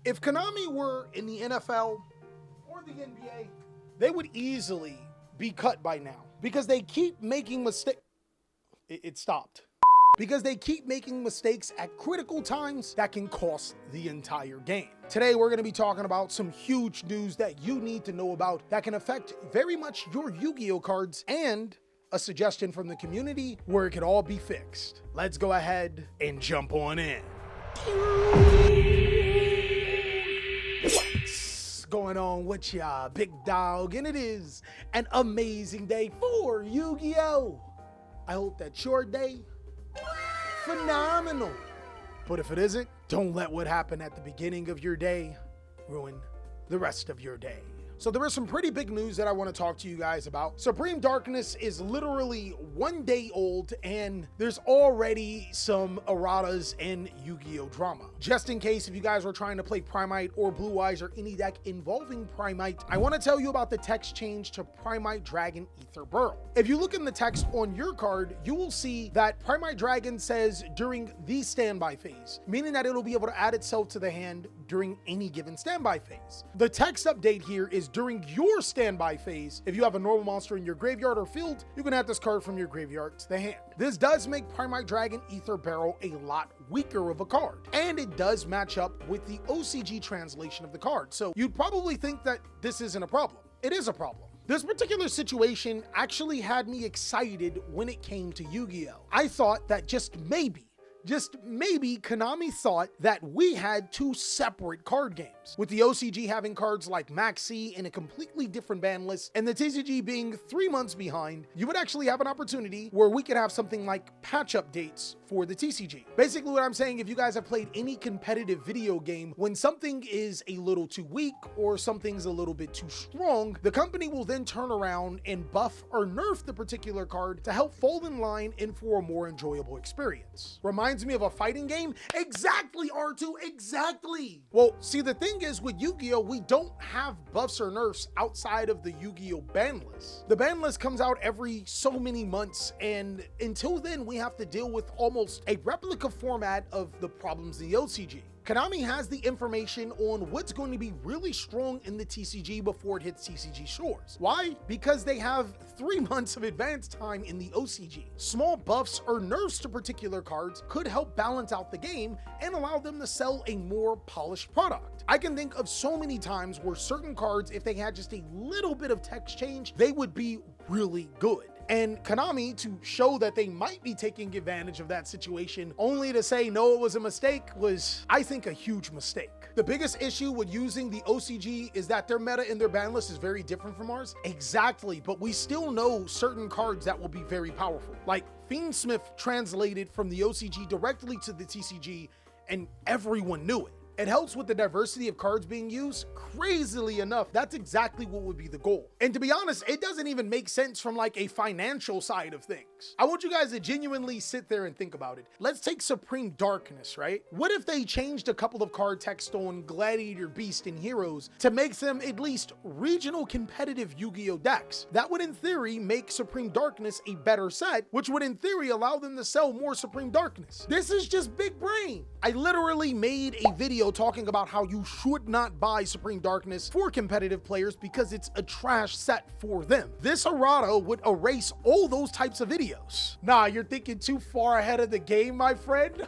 If Konami were in the NFL or the NBA, they would easily be cut by now because they keep making mistakes. It stopped. Because they keep making mistakes at critical times that can cost the entire game. Today, we're going to be talking about some huge news that you need to know about that can affect very much your Yu-Gi-Oh cards and a suggestion from the community where it could all be fixed. Let's go ahead and jump on in. What's going on with ya, big dog? And it is an amazing day for Yu-Gi-Oh! I hope that your day phenomenal. But if it isn't, don't let what happened at the beginning of your day ruin the rest of your day. So there is some pretty big news that I want to talk to you guys about. Supreme Darkness is literally 1 day old and there's already some erratas in Yu-Gi-Oh drama. Just in case if you guys were trying to play Primite or Blue Eyes or any deck involving Primite, I want to tell you about the text change to Primite Dragon Ether Burrow. If you look in the text on your card, you will see that Primite Dragon says during the standby phase, meaning that it'll be able to add itself to the hand during any given standby phase. The text update here is during your standby phase. If you have a normal monster in your graveyard or field, you can add this card from your graveyard to the hand. This does make Primite Dragon Ether Barrel a lot weaker of a card, and it does match up with the OCG translation of the card. So you'd probably think that this isn't a problem. It is a problem. This particular situation actually had me excited when it came to Yu-Gi-Oh! I thought that just maybe Konami thought that we had two separate card games, with the OCG having cards like Maxi in a completely different ban list and the TCG being 3 months behind. You would actually have an opportunity where we could have something like patch updates for the TCG. Basically what I'm saying, if you guys have played any competitive video game, when something is a little too weak or something's a little bit too strong, the company will then turn around and buff or nerf the particular card to help fall in line and for a more enjoyable experience. Reminds me of a fighting game? Exactly, R2, exactly. Well, see, the thing is with Yu-Gi-Oh, we don't have buffs or nerfs outside of the Yu-Gi-Oh ban list. The ban list comes out every so many months, and until then, we have to deal with almost a replica format of the problems in the OCG. Konami has the information on what's going to be really strong in the TCG before it hits TCG shores. Why? Because they have 3 months of advance time in the OCG. Small buffs or nerfs to particular cards could help balance out the game and allow them to sell a more polished product. I can think of so many times where certain cards, if they had just a little bit of text change, they would be really good. And Konami, to show that they might be taking advantage of that situation, only to say no, it was a mistake, was, I think, a huge mistake. The biggest issue with using the OCG is that their meta in their ban list is very different from ours. Exactly, but we still know certain cards that will be very powerful. Like Fiendsmith translated from the OCG directly to the TCG, and everyone knew it. It helps with the diversity of cards being used. Crazily enough, that's exactly what would be the goal. And to be honest, it doesn't even make sense from like a financial side of things. I want you guys to genuinely sit there and think about it. Let's take Supreme Darkness, right? What if they changed a couple of card text on Gladiator, Beast, and Heroes to make them at least regional competitive Yu-Gi-Oh decks? That would in theory make Supreme Darkness a better set, which would in theory allow them to sell more Supreme Darkness. This is just big brain. I literally made a video talking about how you should not buy Supreme Darkness for competitive players because it's a trash set for them. This errata would erase all those types of videos. Nah, you're thinking too far ahead of the game, my friend.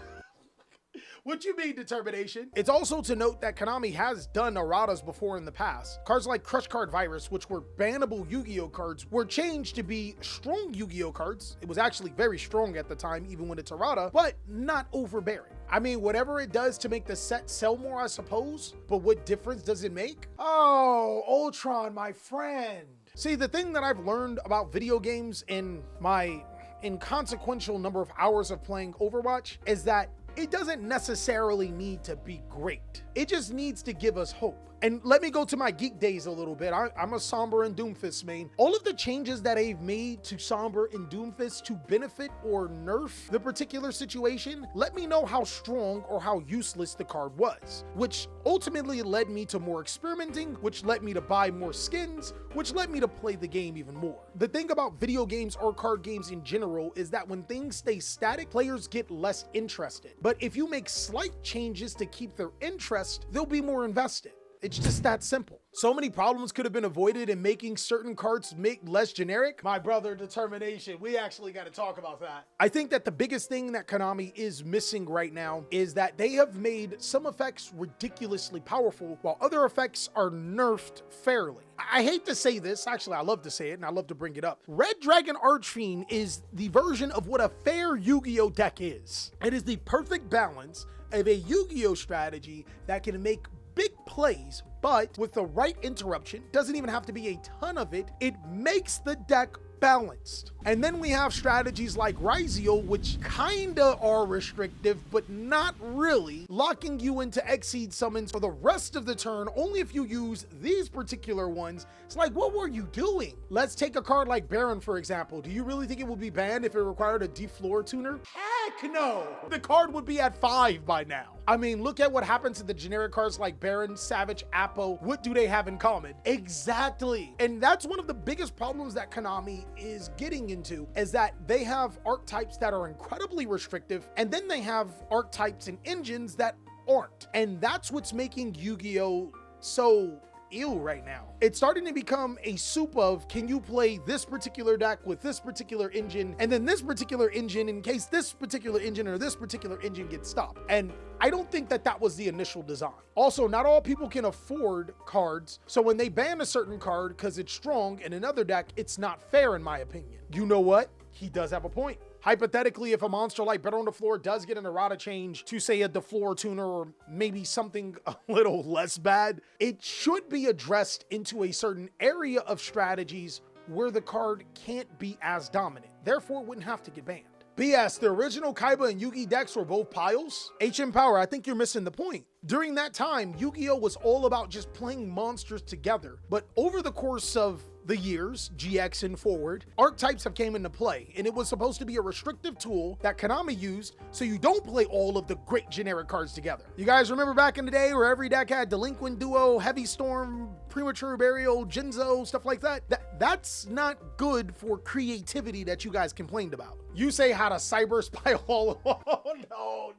What you mean, determination? It's also to note that Konami has done erratas before in the past. Cards like Crush Card Virus, which were bannable Yu-Gi-Oh cards, were changed to be strong Yu-Gi-Oh cards. It was actually very strong at the time, even when it's errata, but not overbearing. I mean, whatever it does to make the set sell more, I suppose, but what difference does it make? Oh, Ultron, my friend. See, the thing that I've learned about video games in my inconsequential number of hours of playing Overwatch is that it doesn't necessarily need to be great. It just needs to give us hope. And let me go to my geek days a little bit. I'm a Sombra and Doomfist main. All of the changes that they've made to Sombra and Doomfist to benefit or nerf the particular situation, let me know how strong or how useless the card was, which ultimately led me to more experimenting, which led me to buy more skins, which led me to play the game even more. The thing about video games or card games in general is that when things stay static, players get less interested. But if you make slight changes to keep their interest, they'll be more invested. It's just that simple. So many problems could have been avoided in making certain cards make less generic. My brother, determination. We actually got to talk about that. I think that the biggest thing that Konami is missing right now is that they have made some effects ridiculously powerful while other effects are nerfed fairly. I hate to say this, actually I love to say it and I love to bring it up. Red Dragon Archfiend is the version of what a fair Yu-Gi-Oh deck is. It is the perfect balance of a Yu-Gi-Oh strategy that can make big plays, but with the right interruption, doesn't even have to be a ton of it, it makes the deck balanced. And then we have strategies like Yugioh, which kinda are restrictive, but not really, locking you into Exceed summons for the rest of the turn only if you use these particular ones. It's like, what were you doing? Let's take a card like Baron, for example. Do you really think it would be banned if it required a defloor tuner? Heck no! The card would be at 5 by now. I mean, look at what happened to the generic cards like Baron, Savage, Appo. What do they have in common? Exactly. And that's one of the biggest problems that Konami is getting into, is that they have archetypes that are incredibly restrictive, and then they have archetypes and engines that aren't. And that's what's making Yu-Gi-Oh so ill right now. It's starting to become a soup of, can you play this particular deck with this particular engine and then this particular engine in case this particular engine or this particular engine gets stopped? And I don't think that that was the initial design. Also, not all people can afford cards, so when they ban a certain card because it's strong in another deck, it's not fair in my opinion. You know what? He does have a point. Hypothetically, if a monster like Better on the Floor does get an errata change to, say, a defloor tuner or maybe something a little less bad, it should be addressed into a certain area of strategies where the card can't be as dominant. Therefore, it wouldn't have to get banned. BS, the original Kaiba and Yugi decks were both piles? HM Power, I think you're missing the point. During that time, Yu-Gi-Oh was all about just playing monsters together, but over the course of the years, GX and forward, archetypes have came into play, and it was supposed to be a restrictive tool that Konami used so you don't play all of the great generic cards together. You guys remember back in the day where every deck had Delinquent Duo, Heavy Storm, Premature Burial, Jinzo, stuff like that? That's not good for creativity that you guys complained about. You say how to cyber spy all along. No.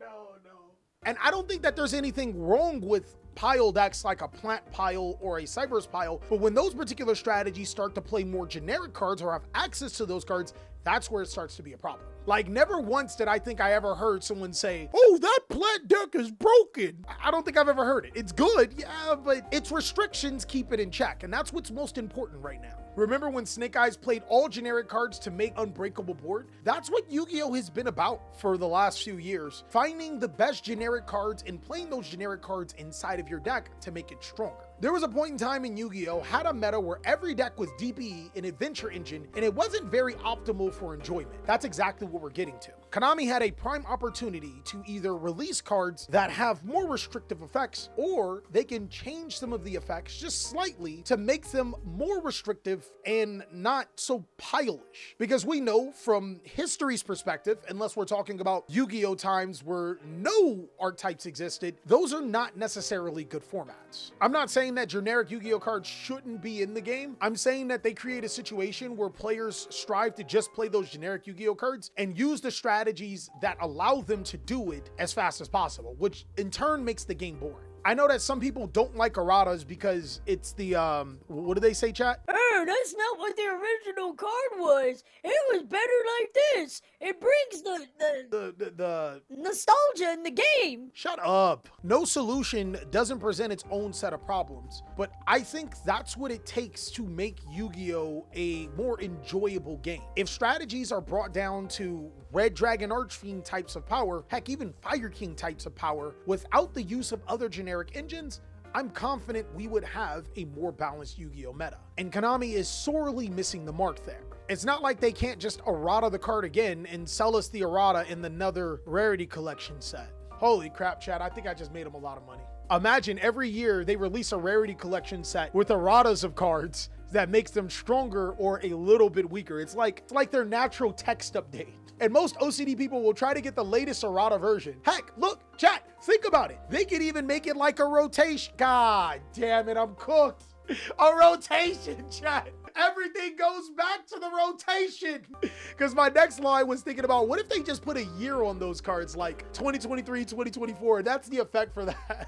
And I don't think that there's anything wrong with pile decks like a plant pile or a cyberse pile, but when those particular strategies start to play more generic cards or have access to those cards, that's where it starts to be a problem. Like, never once did I think I ever heard someone say, oh, that plant deck is broken. I don't think I've ever heard it. It's good, yeah, but its restrictions keep it in check, and that's what's most important right now. Remember when Snake Eyes played all generic cards to make Unbreakable Board? That's what Yu-Gi-Oh has been about for the last few years. Finding the best generic cards and playing those generic cards inside of your deck to make it stronger. There was a point in time in Yu-Gi-Oh had a meta where every deck was DPE, an adventure engine, and it wasn't very optimal for enjoyment. That's exactly what we're getting to. Konami had a prime opportunity to either release cards that have more restrictive effects, or they can change some of the effects just slightly to make them more restrictive and not so pile-ish. Because we know from history's perspective, unless we're talking about Yu-Gi-Oh times where no archetypes existed, those are not necessarily good formats. I'm not saying that generic Yu-Gi-Oh cards shouldn't be in the game. I'm saying that they create a situation where players strive to just play those generic Yu-Gi-Oh cards and use the strategies that allow them to do it as fast as possible, which in turn makes the game boring. I know that some people don't like erratas because it's the, what do they say, chat? That's not what the original card was. It was better like this. It brings the nostalgia in the game. Shut up. No solution doesn't present its own set of problems, but I think that's what it takes to make Yu-Gi-Oh a more enjoyable game. If strategies are brought down to Red Dragon Archfiend types of power, heck, even Fire King types of power, without the use of other generic engines, I'm confident we would have a more balanced Yu-Gi-Oh meta. And Konami is sorely missing the mark there. It's not like they can't just errata the card again and sell us the errata in another rarity collection set. Holy crap, chat, I think I just made them a lot of money. Imagine every year they release a rarity collection set with erratas of cards that makes them stronger or a little bit weaker. It's like their natural text update. And most OCD people will try to get the latest errata version. Heck, look, chat, think about it. They could even make it like a rotation. God damn it, I'm cooked. A rotation, chat. everything goes back to the rotation. Because my next line was thinking about, what if they just put a year on those cards, like 2023, 2024? That's the effect for that.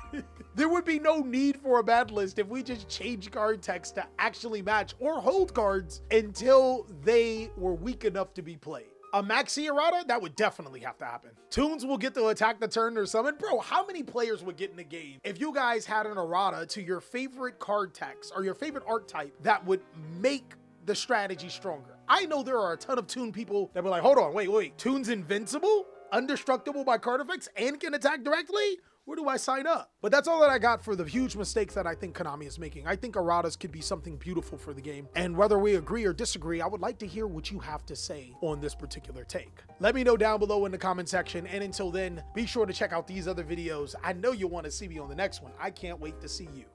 There would be no need for a bad list if we just change card text to actually match or hold cards until they were weak enough to be played. A maxi errata? That would definitely have to happen. Toons will get to attack the turn or summon. Bro, how many players would get in the game if you guys had an errata to your favorite card text or your favorite archetype that would make the strategy stronger? I know there are a ton of Toon people that were like, hold on, wait. Toon's invincible, indestructible by card effects, and can attack directly? Where do I sign up? But that's all that I got for the huge mistakes that I think Konami is making. I think erratas could be something beautiful for the game. And whether we agree or disagree, I would like to hear what you have to say on this particular take. Let me know down below in the comment section. And until then, be sure to check out these other videos. I know you'll want to see me on the next one. I can't wait to see you.